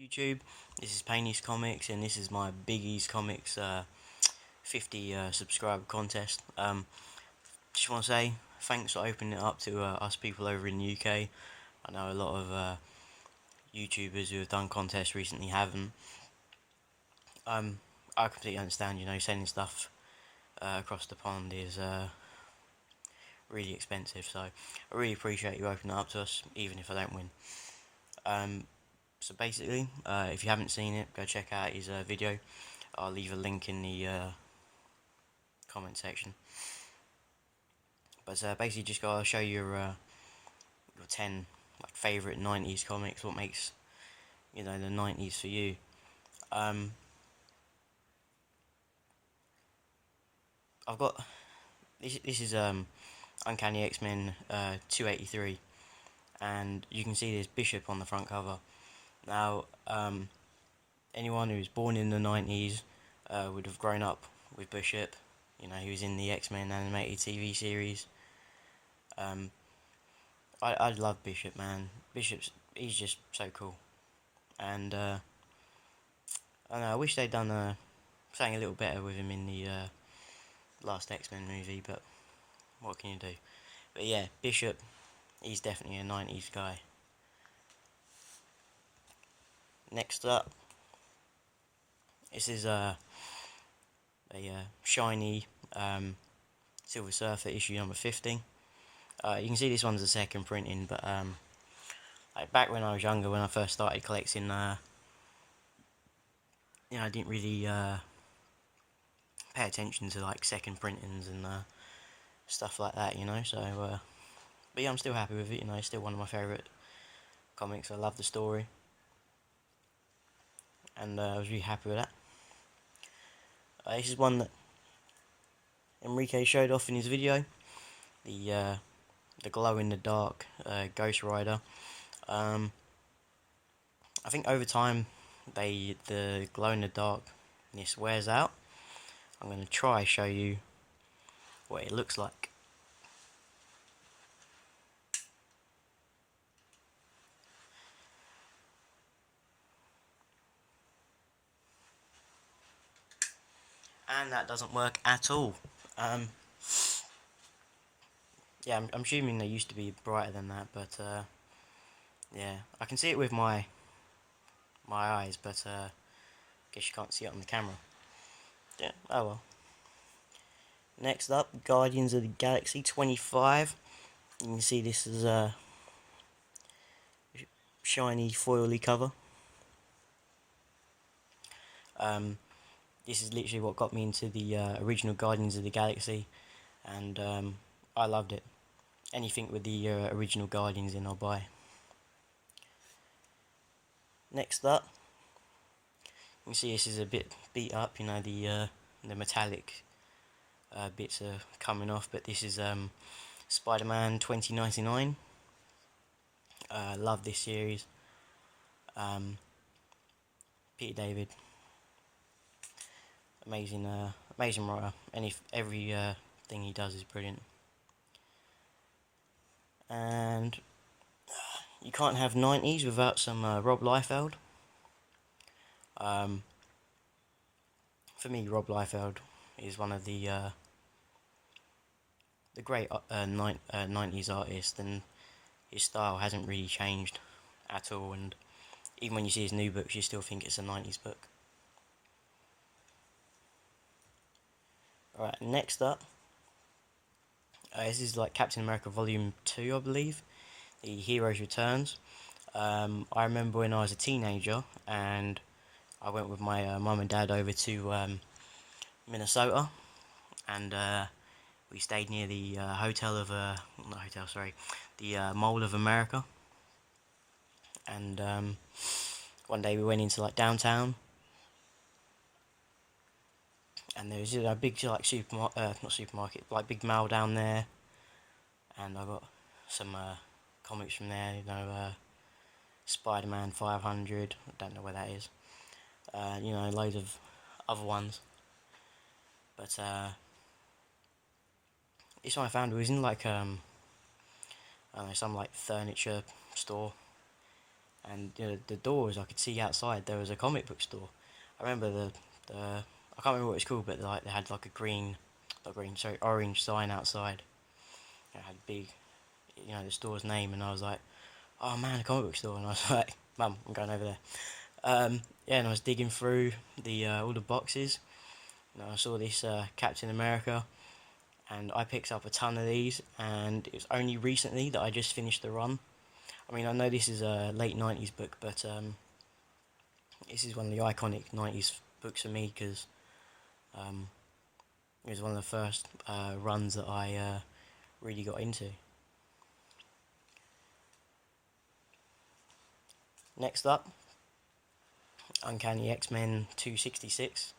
YouTube? This is Bigeez Comics, and this is my Bigeez Comics 50 subscriber contest. Just want to say thanks for opening it up to us people over in the UK. I know a lot of YouTubers who have done contests recently haven't. I completely understand, sending stuff across the pond is really expensive, so I really appreciate you opening it up to us, even if I don't win. So basically, if you haven't seen it, go check out his video. I'll leave a link in the comment section. But basically, just gotta show your 10 favorite '90s comics. What makes the '90s for you? I've got this is Uncanny X-Men 283, and you can see there's Bishop on the front cover. Now, anyone who was born in the '90s would have grown up with Bishop. He was in the X-Men animated TV series. I love Bishop, man. He's just so cool, and I don't know. I wish they'd done something a little better with him in the last X-Men movie, but what can you do? But yeah, Bishop, he's definitely a '90s guy. Next up, this is a shiny Silver Surfer issue number 50. You can see this one's a second printing, but back when I was younger, when I first started collecting, I didn't really pay attention to second printings and stuff like that, So, but yeah, I'm still happy with it. It's still one of my favourite comics. I love the story, and I was really happy with that. This is one that Enrique showed off in his video. The glow in the dark Ghost Rider. I think over time the glow in the darkness wears out. I'm going to try show you what it looks like. And that doesn't work at all. Yeah, I'm assuming they used to be brighter than that, but yeah, I can see it with my eyes, but guess you can't see it on the camera. Yeah, oh well. Next up, Guardians of the Galaxy 25. You can see this is a shiny foily cover. This is literally what got me into the original Guardians of the Galaxy, and I loved it. Anything with the original Guardians in, I'll buy. Next up, you can see this is a bit beat up. The metallic bits are coming off, but this is Spider-Man 2099. Love this series. Peter David, amazing writer. Every thing he does is brilliant. And you can't have '90s without some Rob Liefeld. For me, Rob Liefeld is one of the great '90s artists, and his style hasn't really changed at all. And even when you see his new books, you still think it's a '90s book. Alright, next up, this is Captain America Volume 2, I believe, The Heroes Returns. I remember when I was a teenager, and I went with my mum and dad over to Minnesota, and we stayed near the hotel of, not hotel, sorry, the Mall of America, and one day we went into downtown, and there was a big not supermarket, big mall down there, and I got some comics from there. Spider-Man 500. I don't know where that is. Loads of other ones. But this one I found was in I don't know, some furniture store, and the doors I could see outside. There was a comic book store. I remember the I can't remember what it's called, but like they had like a green, not green, sorry, orange sign outside. It had big, the store's name, and I was like, oh man, a comic book store, and I was like, Mum, I'm going over there. Yeah, and I was digging through the all the boxes, and I saw this Captain America, and I picked up a ton of these, and it was only recently that I just finished the run. I mean, I know this is a late 90s book, but this is one of the iconic 90s books for me, because um, it was one of the first runs that I really got into. Next up, Uncanny X-Men 266.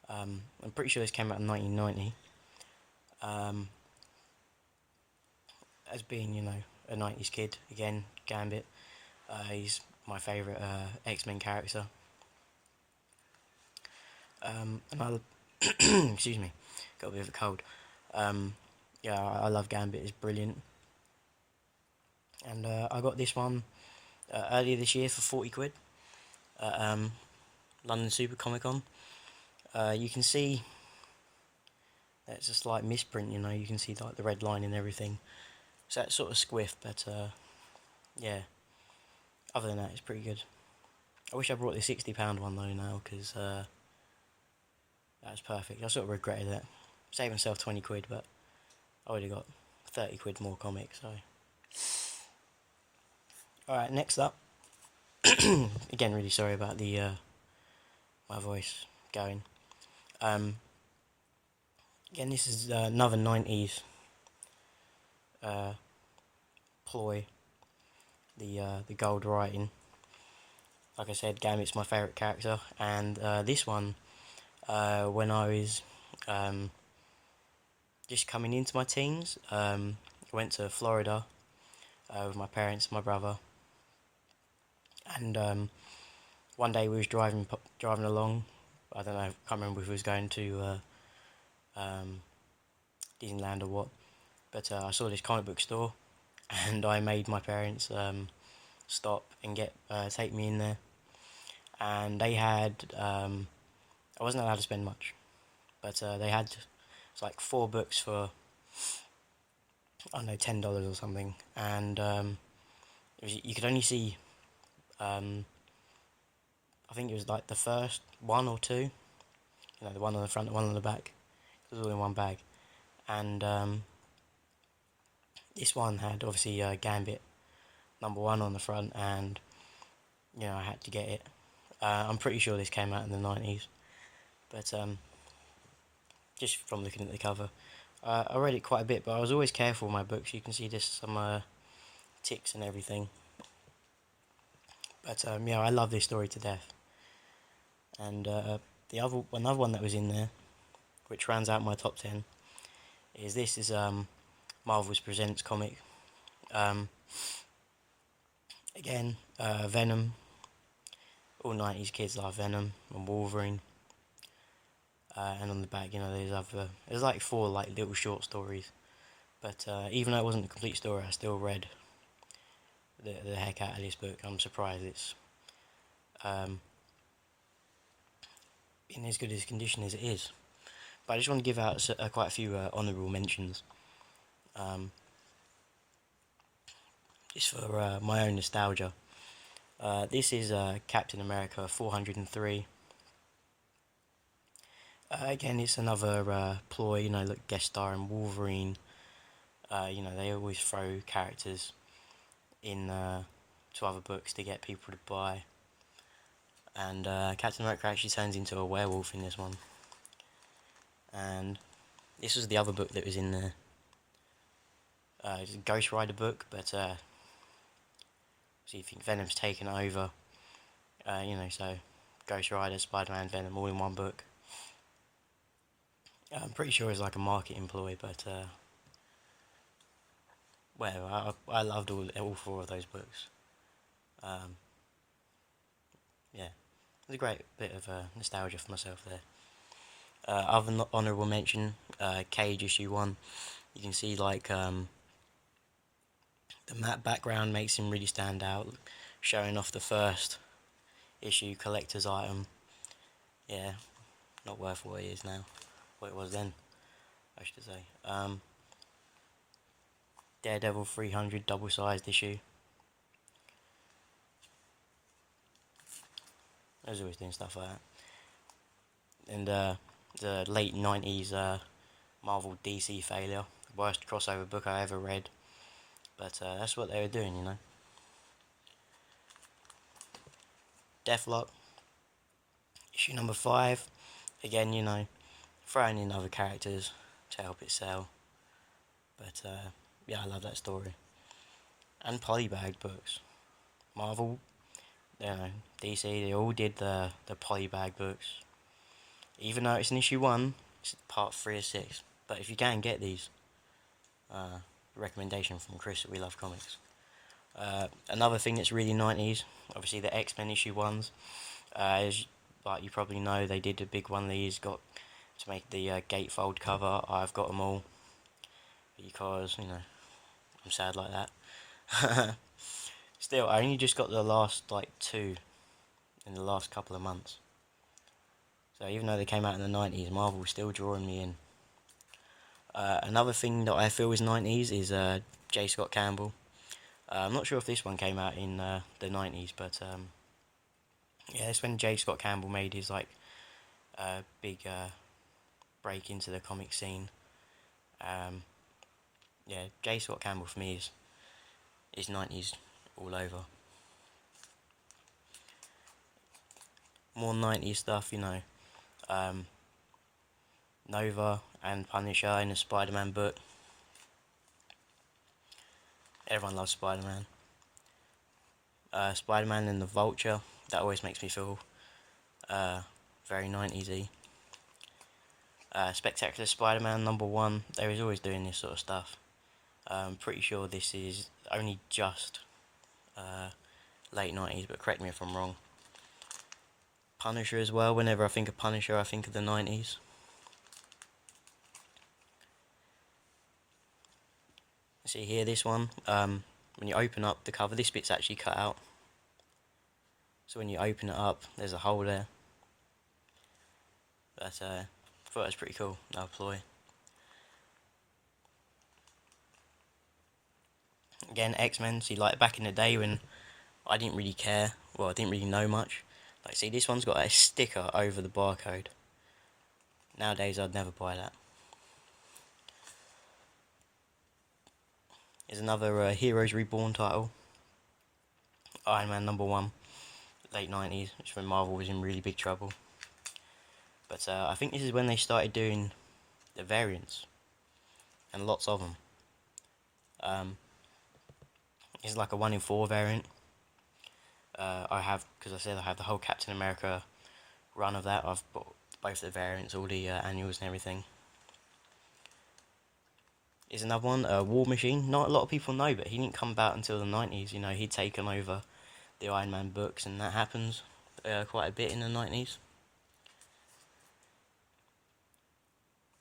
I'm pretty sure this came out in 1990. As being, a 90s kid, again, Gambit, he's my favourite X-Men character. Another, excuse me, got a bit of a cold. Yeah, I love Gambit, it's brilliant. And I got this one earlier this year for 40 quid at London Super Comic Con. You can see it's a slight misprint, you can see like the red line and everything. So that's sort of squiff, but yeah, other than that, it's pretty good. I wish I brought the £60 one though now, because that was perfect. I sort of regretted it. Saved myself 20 quid, but I already got 30 quid more comics, so. Alright, next up. Again, really sorry about the my voice going. Again, this is another 90s ploy. The gold writing. Like I said, Gambit's my favourite character, and this one, when I was just coming into my teens, I went to Florida with my parents, my brother, and one day we was driving along. I don't know, can't remember if we was going to Disneyland or what, but I saw this comic book store, and I made my parents stop and take me in there, and they had I wasn't allowed to spend much, but they had it's like 4 books for I don't know, $10 or something, and you could only see I think it was like the first 1 or 2, the one on the front, the one on the back. It was all in one bag, and this one had obviously Gambit #1 on the front, and I had to get it. I'm pretty sure this came out in the 90s, but just from looking at the cover, I read it quite a bit, but I was always careful with my books. You can see there's some ticks and everything, but yeah, I love this story to death. And another one that was in there, which rounds out my top 10, is Marvel's Presents comic. Again, Venom. All 90s kids love Venom and Wolverine. And on the back, there's like 4 like little short stories. But even though it wasn't a complete story, I still read the heck out of this book. I'm surprised it's in as good as condition as it is. But I just want to give out quite a few honourable mentions. Just for my own nostalgia. This is Captain America 403. Again, it's another ploy, look, guest star in Wolverine. They always throw characters in to other books to get people to buy. And Captain America actually turns into a werewolf in this one. And this was the other book that was in there. It's a Ghost Rider book, but so you think Venom's taken over. So Ghost Rider, Spider-Man, Venom, all in one book. I'm pretty sure it's like a marketing ploy, but whatever. I loved all 4 of those books. Yeah, it's a great bit of nostalgia for myself there. Other honourable mention, Cage issue 1. You can see like the matte background makes him really stand out. showing off the first issue collector's item. Yeah, not worth what it is now. What it was then, I should say. Daredevil 300 double-sized issue. I was always doing stuff like that. And the late 90s Marvel DC failure. Worst crossover book I ever read. But that's what they were doing, you know. Deathlock, issue number 5. Again, you know, throwing in other characters to help it sell. But yeah, I love that story. And polybag books. Marvel, you know, DC, they all did the polybag books. Even though it's an issue 1, it's part 3 or 6. But if you can get these, recommendation from Chris at We Love Comics. Another thing that's really 90s, obviously the X-Men issue 1s. As like you probably know, they did a big one of these, got to make the gatefold cover. I've got them all because, you know, I'm sad like that. Still, I only just got the last like 2 in the last couple of months. So even though they came out in the 90s, Marvel was still drawing me in. Another thing that I feel is 90s is J. Scott Campbell. I'm not sure if this one came out in the 90s, but yeah, it's when J. Scott Campbell made his like big break into the comic scene. Yeah, J. Scott Campbell for me is 90s all over. More 90s stuff, you know. Nova and Punisher in the Spider-Man book. Everyone loves Spider-Man. Spider-Man and the Vulture, that always makes me feel very 90s-y. Spectacular Spider-Man #1, they was always doing this sort of stuff. I'm pretty sure this is only just late 90s, but correct me if I'm wrong. Punisher as well, whenever I think of Punisher, I think of the 90s. See here, this one, when you open up the cover, this bit's actually cut out. So when you open it up, there's a hole there. But I thought it was pretty cool, no ploy. Again, X-Men, see, like back in the day when I didn't really care, well, I didn't really know much. Like, see, this one's got a sticker over the barcode. Nowadays, I'd never buy that. Here's another Heroes Reborn title. Iron Man #1, late 90s, which is when Marvel was in really big trouble. But I think this is when they started doing the variants, and lots of them. It's like a 1 in 4 variant. I have, because I said I have the whole Captain America run of that. I've bought both the variants, all the annuals and everything. Here's another one, War Machine. Not a lot of people know, but he didn't come about until the 90s. You know, he'd taken over the Iron Man books, and that happens quite a bit in the 90s.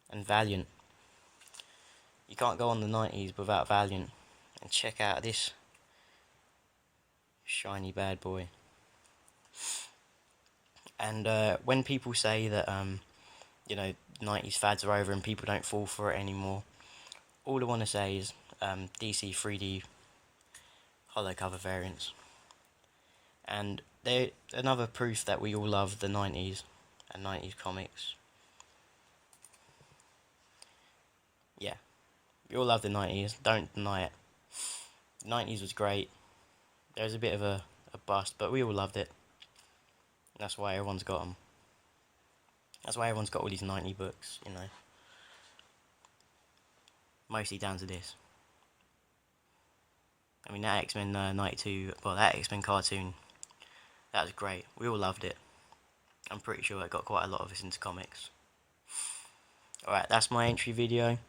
And Valiant. You can't go on the 90s without Valiant. And check out this shiny bad boy. And when people say that, you know, 90s fads are over and people don't fall for it anymore, all I want to say is DC 3D hollow cover variants. And they're another proof that we all love the 90s and 90s comics. Yeah, we all love the 90s, don't deny it. The 90s was great. There was a bit of a bust, but we all loved it. That's why everyone's got them. That's why everyone's got all these 90 books, you know. Mostly down to this. I mean, that X-Men 92, well, that X-Men cartoon, that was great. We all loved it. I'm pretty sure it got quite a lot of us into comics. Alright, that's my entry video.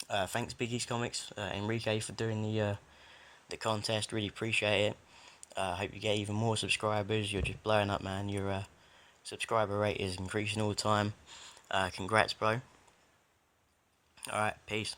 Thanks Bigeez Comics, Enrique, for doing the contest. Really appreciate it. Hope you get even more subscribers. You're just blowing up, man. Your subscriber rate is increasing all the time. Congrats, bro. Alright, peace.